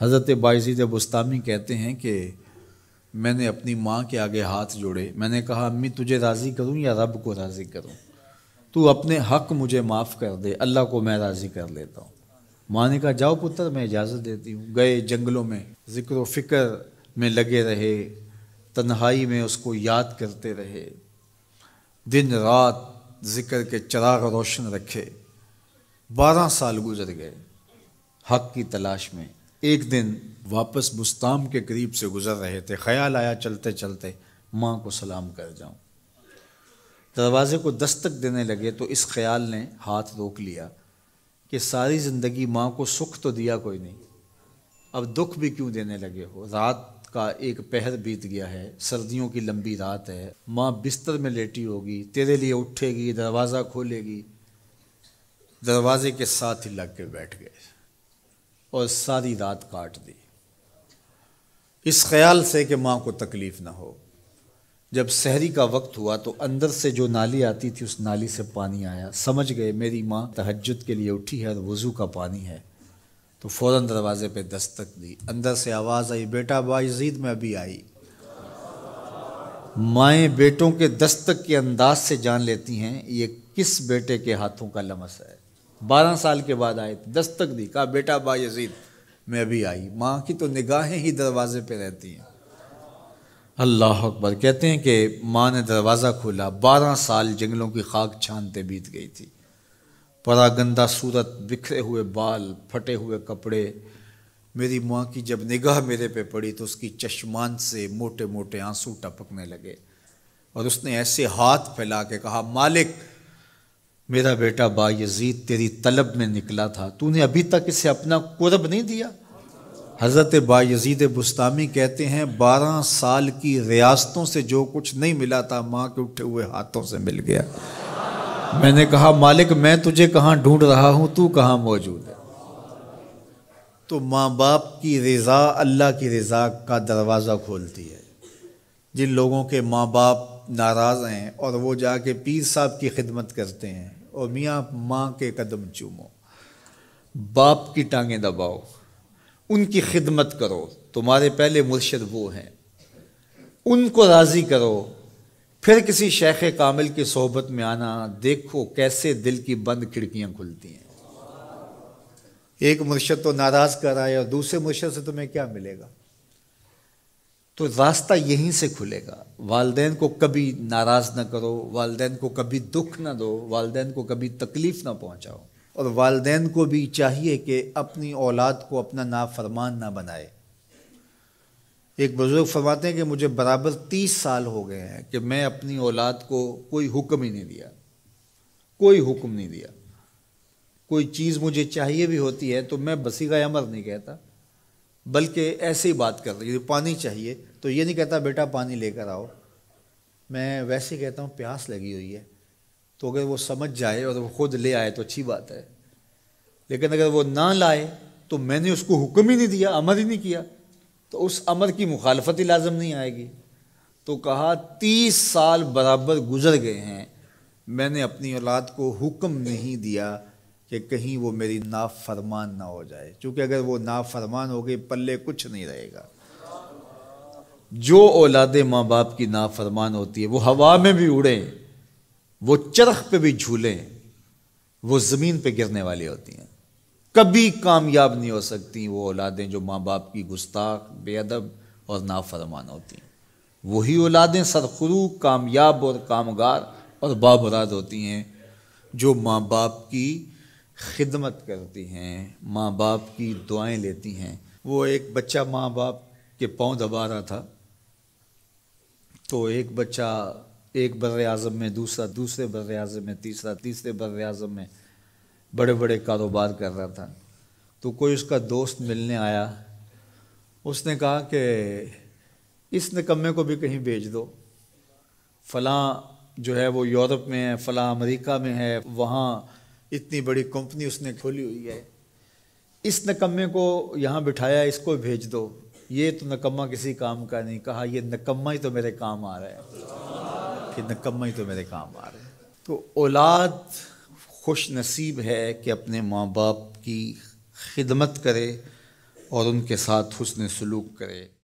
حضرت بایزید بستامی کہتے ہیں کہ میں نے اپنی ماں کے آگے ہاتھ جوڑے، میں نے کہا امی تجھے راضی کروں یا رب کو راضی کروں؟ تو اپنے حق مجھے معاف کر دے، اللہ کو میں راضی کر لیتا ہوں۔ ماں نے کہا جاؤ پتر میں اجازت دیتی ہوں۔ گئے جنگلوں میں ذکر و فکر میں لگے رہے، تنہائی میں اس کو یاد کرتے رہے، دن رات ذکر کے چراغ روشن رکھے۔ 12 سال گزر گئے حق کی تلاش میں۔ ایک دن واپس بستام کے قریب سے گزر رہے تھے، خیال آیا چلتے چلتے ماں کو سلام کر جاؤں۔ دروازے کو دستک دینے لگے تو اس خیال نے ہاتھ روک لیا کہ ساری زندگی ماں کو سکھ تو دیا کوئی نہیں، اب دکھ بھی کیوں دینے لگے ہو؟ رات کا ایک پہر بیت گیا ہے، سردیوں کی لمبی رات ہے، ماں بستر میں لیٹی ہوگی، تیرے لیے اٹھے گی، دروازہ کھولے گی۔ دروازے کے ساتھ ہی لگ کے بیٹھ گئے اور ساری رات کاٹ دی، اس خیال سے کہ ماں کو تکلیف نہ ہو۔ جب سحری کا وقت ہوا تو اندر سے جو نالی آتی تھی اس نالی سے پانی آیا، سمجھ گئے میری ماں تہجد کے لیے اٹھی ہے اور وضو کا پانی ہے، تو فوراً دروازے پہ دستک دی۔ اندر سے آواز آئی بیٹا بایزید میں ابھی آئی۔ مائیں بیٹوں کے دستک کے انداز سے جان لیتی ہیں یہ کس بیٹے کے ہاتھوں کا لمس ہے۔ 12 سال کے بعد آئے، دستک دی، کہا بیٹا بایزید میں ابھی آئی۔ ماں کی تو نگاہیں ہی دروازے پہ رہتی ہیں۔ اللہ اکبر۔ کہتے ہیں کہ ماں نے دروازہ کھولا، 12 سال جنگلوں کی خاک چھانتے بیت گئی تھی، پراگندہ صورت، بکھرے ہوئے بال، پھٹے ہوئے کپڑے۔ میری ماں کی جب نگاہ میرے پہ پڑی تو اس کی چشمان سے موٹے موٹے آنسو ٹپکنے لگے، اور اس نے ایسے ہاتھ پھیلا کے کہا مالک میرا بیٹا بایزید تیری طلب میں نکلا تھا، تو نے ابھی تک اسے اپنا قرب نہیں دیا۔ حضرت بایزید بستامی کہتے ہیں 12 سال کی ریاستوں سے جو کچھ نہیں ملا تھا ماں کے اٹھے ہوئے ہاتھوں سے مل گیا۔ میں نے کہا مالک میں تجھے کہاں ڈھونڈ رہا ہوں، تو کہاں موجود ہے؟ تو ماں باپ کی رضا اللہ کی رضا کا دروازہ کھولتی ہے۔ جن لوگوں کے ماں باپ ناراض ہیں اور وہ جا کے پیر صاحب کی خدمت کرتے ہیں، اور میاں ماں کے قدم چومو، باپ کی ٹانگیں دباؤ، ان کی خدمت کرو، تمہارے پہلے مرشد وہ ہیں، ان کو راضی کرو، پھر کسی شیخ کامل کی صحبت میں آنا، دیکھو کیسے دل کی بند کھڑکیاں کھلتی ہیں۔ ایک مرشد تو ناراض کر آئے اور دوسرے مرشد سے تمہیں کیا ملے گا؟ تو راستہ یہیں سے کھلے گا۔ والدین کو کبھی ناراض نہ کرو، والدین کو کبھی دکھ نہ دو، والدین کو کبھی تکلیف نہ پہنچاؤ، اور والدین کو بھی چاہیے کہ اپنی اولاد کو اپنا نافرمان نہ بنائے۔ ایک بزرگ فرماتے ہیں کہ مجھے برابر 30 سال ہو گئے ہیں کہ میں اپنی اولاد کو کوئی حکم ہی نہیں دیا، کوئی حکم نہیں دیا۔ کوئی چیز مجھے چاہیے بھی ہوتی ہے تو میں بصیغہ امر نہیں کہتا، بلکہ ایسے ہی بات کر رہی ہوں۔ پانی چاہیے تو یہ نہیں کہتا بیٹا پانی لے کر آؤ، میں ویسے ہی کہتا ہوں پیاس لگی ہوئی ہے، تو اگر وہ سمجھ جائے اور وہ خود لے آئے تو اچھی بات ہے، لیکن اگر وہ نہ لائے تو میں نے اس کو حکم ہی نہیں دیا، امر ہی نہیں کیا، تو اس امر کی مخالفت ہی لازم نہیں آئے گی۔ تو کہا 30 سال برابر گزر گئے ہیں، میں نے اپنی اولاد کو حکم نہیں دیا کہ کہیں وہ میری نافرمان نہ ہو جائے، چونکہ اگر وہ نافرمان ہو گئی پلے کچھ نہیں رہے گا۔ جو اولاد ماں باپ کی نافرمان ہوتی ہے وہ ہوا میں بھی اڑیں، وہ چرخ پہ بھی جھولیں، وہ زمین پہ گرنے والی ہوتی ہیں، کبھی کامیاب نہیں ہو سکتی وہ اولادیں جو ماں باپ کی گستاخ، بے ادب اور نافرمان ہوتی ہیں۔ وہی اولادیں سرخرو، کامیاب اور کامگار اور بامراد ہوتی ہیں جو ماں باپ کی خدمت کرتی ہیں، ماں باپ کی دعائیں لیتی ہیں۔ وہ ایک بچہ ماں باپ کے پاؤں دبا رہا تھا، تو ایک بچہ ایک بر اعظم میں، دوسرا دوسرے بر اعظم میں، تیسرا تیسرے بر اعظم میں بڑے بڑے کاروبار کر رہا تھا۔ تو کوئی اس کا دوست ملنے آیا، اس نے کہا کہ اس نکمے کو بھی کہیں بھیج دو، فلاں جو ہے وہ یورپ میں ہے، فلاں امریکہ میں ہے، وہاں اتنی بڑی کمپنی اس نے کھولی ہوئی ہے، اس نکمے کو یہاں بٹھایا، اس کو بھیج دو، یہ تو نکمہ کسی کام کا نہیں۔ کہا یہ نکمہ ہی تو میرے کام آ رہا ہے، کہ نکمہ ہی تو میرے کام آ رہا ہے۔ تو اولاد خوش نصیب ہے کہ اپنے ماں باپ کی خدمت کرے، اور ان کے ساتھ حسن سلوک کرے۔